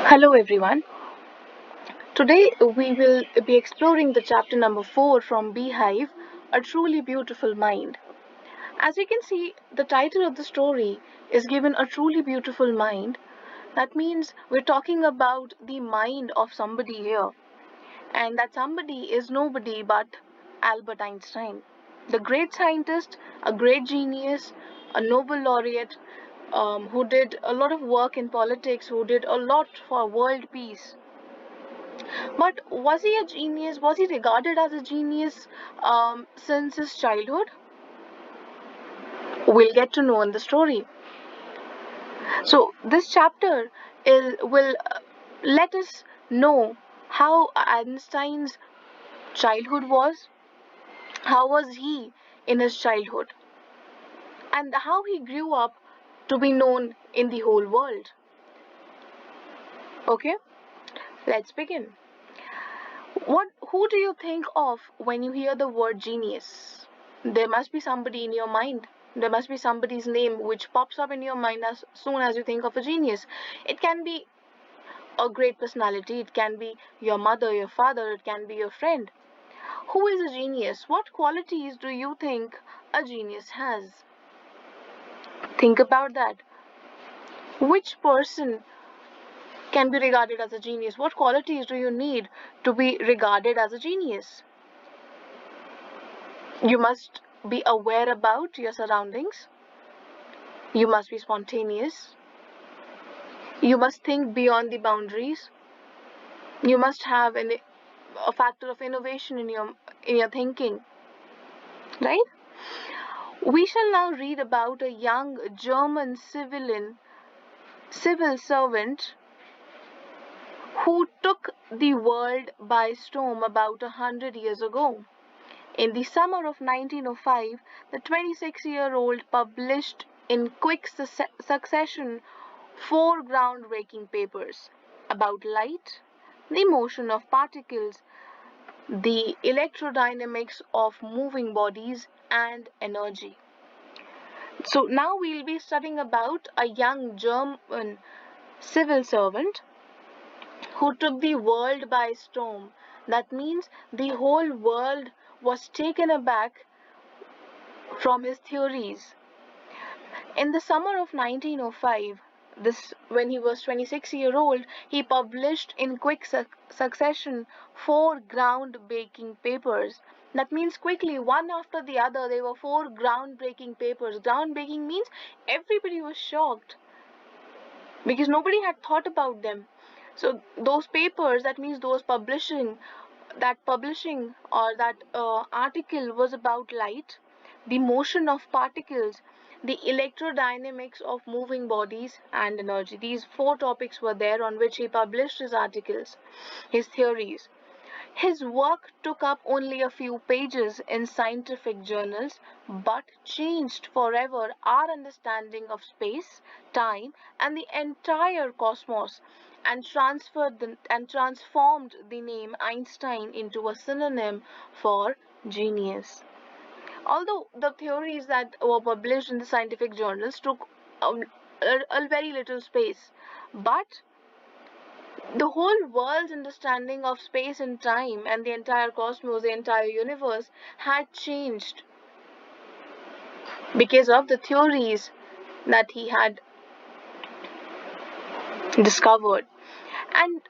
Hello everyone. Today we will be exploring the chapter number 4 from Beehive, A Truly Beautiful Mind. As you can see, the title of the story is given A Truly Beautiful Mind. That means we're talking about the mind of somebody here. And that somebody is nobody but Albert Einstein. The great scientist, a great genius, a Nobel laureate who did a lot of work in politics, who did a lot for world peace. But was he a genius? Was he regarded as a genius since his childhood? We'll get to know in the story. So this chapter will let us know how Einstein's childhood was, how was he in his childhood, and how he grew up to be known in the whole world. Okay, let's begin. Who do you think of when you hear the word genius? There must be somebody in your mind. There must be somebody's name which pops up in your mind as soon as you think of a genius. It can be a great personality, it can be your mother, your father, it can be your friend. Who is a genius? What qualities do you think a genius has? Think about that. Which person can be regarded as a genius? What qualities do you need to be regarded as a genius? You must be aware about your surroundings. You must be spontaneous. You must think beyond the boundaries. You must have a factor of innovation in your thinking, right? We shall now read about a young German civil servant who took the world by storm about 100 years ago. In the summer of 1905, the 26-year-old published in quick succession 4 groundbreaking papers about light, the motion of particles, the electrodynamics of moving bodies, and energy. So now we'll be studying about a young German civil servant who took the world by storm. That means the whole world was taken aback from his theories. In the summer of 1905, when he was 26-year-old, he published in quick succession 4 groundbreaking papers. That means quickly, one after the other, there were 4 groundbreaking papers. Groundbreaking means everybody was shocked because nobody had thought about them. So those papers, that means that publishing or that article was about light, the motion of particles, the electrodynamics of moving bodies, and energy. These 4 topics were there on which he published his articles, his theories. His work took up only a few pages in scientific journals, but changed forever our understanding of space, time, and the entire cosmos, and transformed the name Einstein into a synonym for genius. Although the theories that were published in the scientific journals took a very little space, but the whole world's understanding of space and time and the entire cosmos, the entire universe, had changed because of the theories that he had discovered. And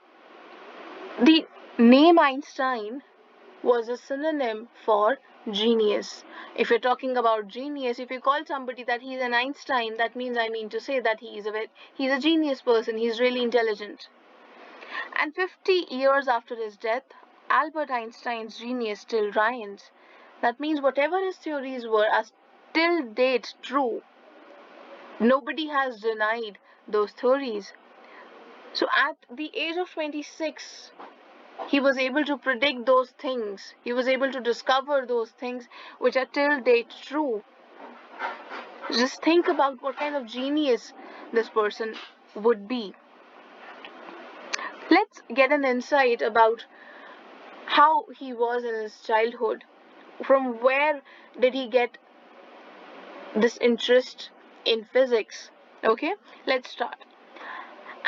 the name Einstein was a synonym for genius. If you're talking about genius, if you call somebody that he's an Einstein, that means, I mean to say, that he's a genius person, he's really intelligent. And 50 years after his death, Albert Einstein's genius still reigns. That means whatever his theories were are till date true. Nobody has denied those theories. So at the age of 26, he was able to predict those things. He was able to discover those things which are till date true. Just think about what kind of genius this person would be. Let's get an insight about how he was in his childhood. From where did he get this interest in physics? Okay, let's start.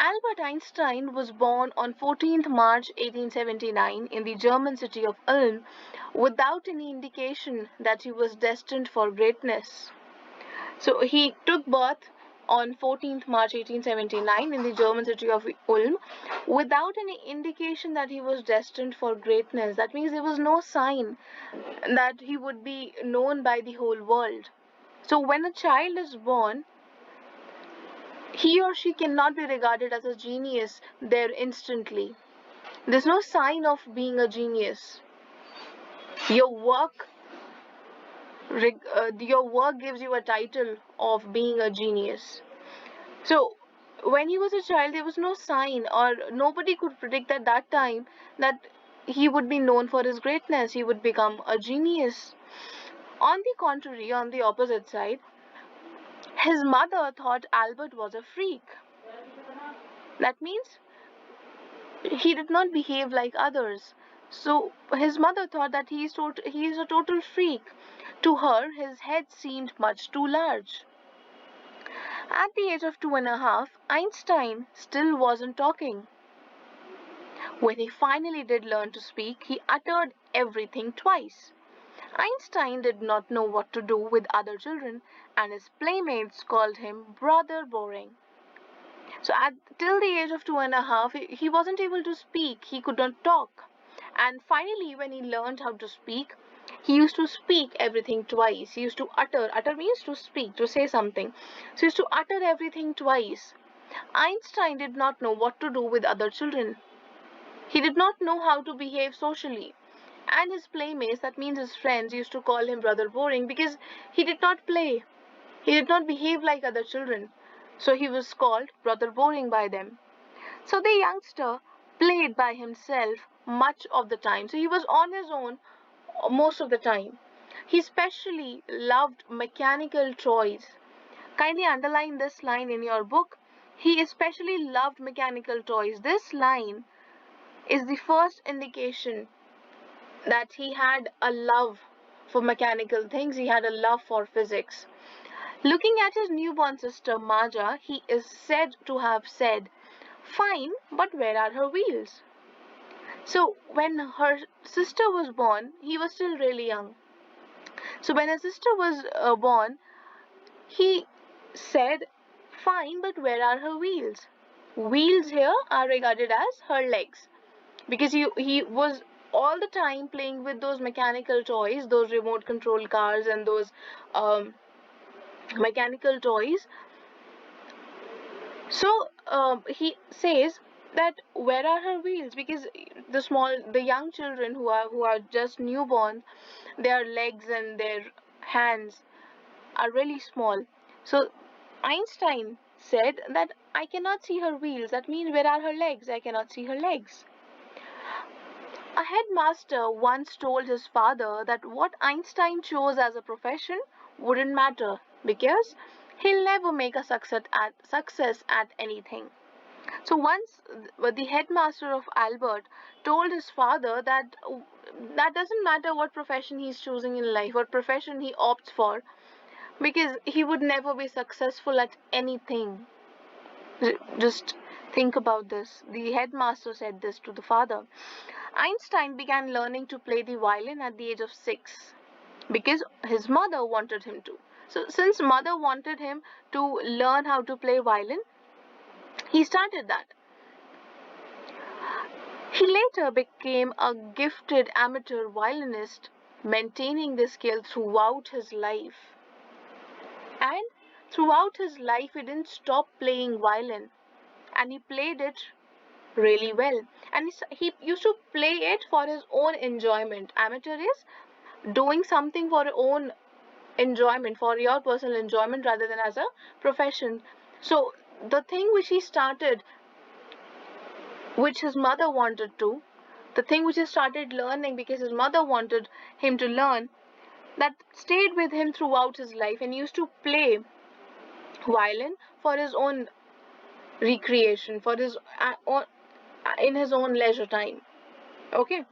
Albert Einstein was born on 14th March 1879 in the German city of Ulm without any indication that he was destined for greatness. So he took birth on 14th March 1879 in the German city of Ulm without any indication that he was destined for greatness. That means there was no sign that he would be known by the whole world. So when a child is born, he or she cannot be regarded as a genius there instantly. There's no sign of being a genius. Your work, your work gives you a title of being a genius. So when he was a child, there was no sign, or nobody could predict at that time that he would be known for his greatness. He would become a genius. On the contrary, on the opposite side, his mother thought Albert was a freak. That means he did not behave like others. So his mother thought that he is a total freak. To her, his head seemed much too large. At the age of 2.5, Einstein still wasn't talking. When he finally did learn to speak, he uttered everything twice. Einstein did not know what to do with other children, and his playmates called him Brother Boring. So till the age of 2.5, he wasn't able to speak. He could not talk. And finally, when he learned how to speak, he used to speak everything twice. He used to utter means to speak, to say something. So he used to utter everything twice. Einstein did not know what to do with other children. He did not know how to behave socially. And his playmates, that means his friends, used to call him Brother Boring because he did not play. He did not behave like other children. So he was called Brother Boring by them. So the youngster played by himself much of the time. So he was on his own most of the time. He especially loved mechanical toys. Kindly underline this line in your book. He especially loved mechanical toys. This line is the first indication that he had a love for mechanical things. He had a love for physics. Looking at his newborn sister Maja, he is said to have said, "Fine, but where are her wheels?" So when her sister was born, he was still really young. So when his sister was born, he said, "Fine, but where are her wheels?" Wheels here are regarded as her legs, because he was all the time playing with those mechanical toys, those remote control cars and those mechanical toys. So he says that where are her wheels? Because the young children who are just newborn, their legs and their hands are really small. So Einstein said that I cannot see her wheels. That means where are her legs? I cannot see her legs. A headmaster once told his father that what Einstein chose as a profession wouldn't matter because he'll never make a success at anything. So once the headmaster of Albert told his father that that doesn't matter what profession he's choosing in life, what profession he opts for, because he would never be successful at anything. Just think about this. The headmaster said this to the father. Einstein began learning to play the violin at the age of 6 because his mother wanted him to. So since mother wanted him to learn how to play violin, he started that. He later became a gifted amateur violinist, maintaining this skill throughout his life. And throughout his life, he didn't stop playing violin, and he played it really well. And he used to play it for his own enjoyment. Amateur is doing something for your own enjoyment, for your personal enjoyment, rather than as a profession. So the thing which he started, which his mother wanted to, the thing which he started learning because his mother wanted him to learn, that stayed with him throughout his life, and he used to play violin for his own recreation, for his in his own leisure time. Okay.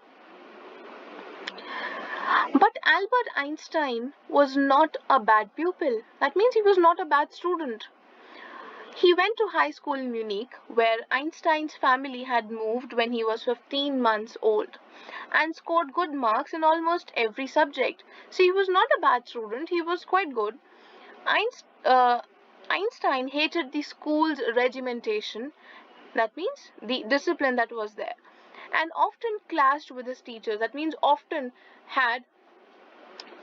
But Albert Einstein was not a bad pupil. That means he was not a bad student. He went to high school in Munich, where Einstein's family had moved when he was 15 months old, and scored good marks in almost every subject. So he was not a bad student, he was quite good. Einstein hated the school's regimentation, that means the discipline that was there, and often clashed with his teachers, that means often had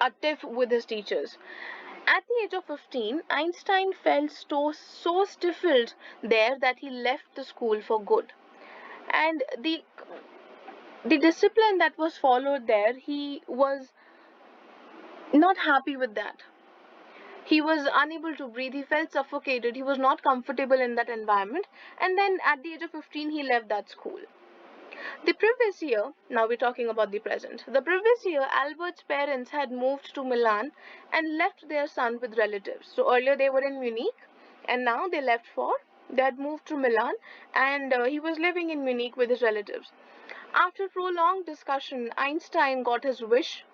a tiff with his teachers. At the age of 15, Einstein felt so stifled there that he left the school for good. And the discipline that was followed there, he was not happy with that. He was unable to breathe, he felt suffocated, he was not comfortable in that environment, and then at the age of 15 he left that school. The previous year, now we're talking about the present. The previous year, Albert's parents had moved to Milan and left their son with relatives. So earlier they were in Munich, and now they had moved to Milan, and he was living in Munich with his relatives. After prolonged discussion, Einstein got his wish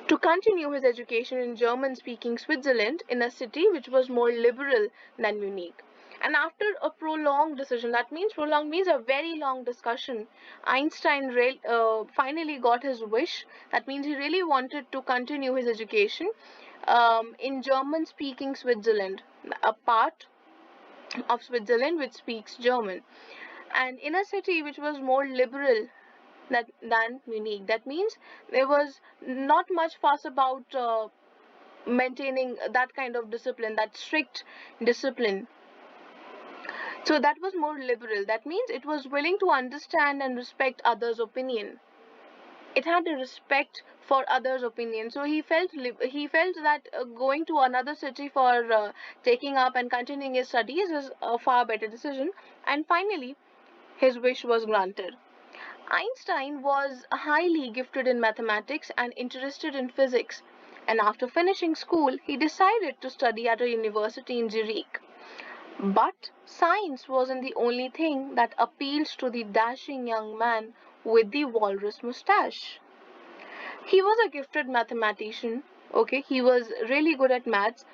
to continue his education in German-speaking Switzerland, in a city which was more liberal than Munich. And after a prolonged decision, that means prolonged means a very long discussion, Einstein finally got his wish. That means he really wanted to continue his education in German-speaking Switzerland, a part of Switzerland which speaks German, and in a city which was more liberal than Munich. That means there was not much fuss about maintaining that kind of discipline, that strict discipline. So that was more liberal. That means it was willing to understand and respect others' opinion. It had a respect for others' opinion. So he felt that going to another city for taking up and continuing his studies is a far better decision. And finally, his wish was granted. Einstein was highly gifted in mathematics and interested in physics, and after finishing school, he decided to study at a university in Zurich. But science wasn't the only thing that appealed to the dashing young man with the walrus mustache. He was a gifted mathematician, okay, he was really good at maths,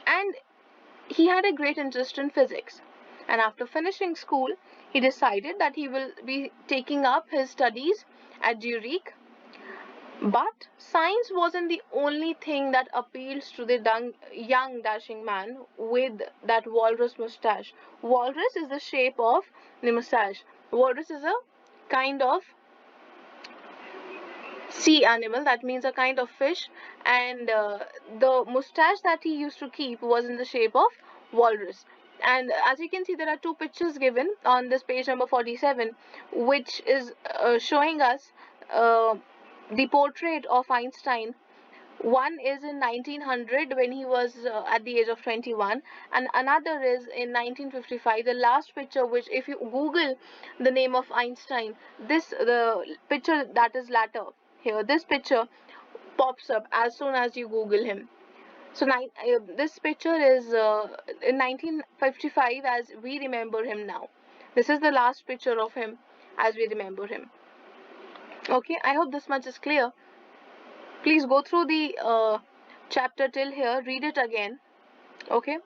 and he had a great interest in physics. And after finishing school, he decided that he will be taking up his studies at Zurich. But science wasn't the only thing that appeals to the young dashing man with that walrus mustache. Walrus is the shape of the mustache. Walrus is a kind of sea animal, that means a kind of fish, and the mustache that he used to keep was in the shape of walrus. And as you can see, there are two pictures given on this page number 47, which is showing us the portrait of Einstein. One is in 1900 when he was at the age of 21, and another is in 1955. The last picture, which if you Google the name of Einstein, the picture that is latter here, this picture pops up as soon as you Google him. So this picture is in 1955 as we remember him now. This is the last picture of him as we remember him. Okay, I hope this much is clear. Please go through the chapter till here, read it again. Okay.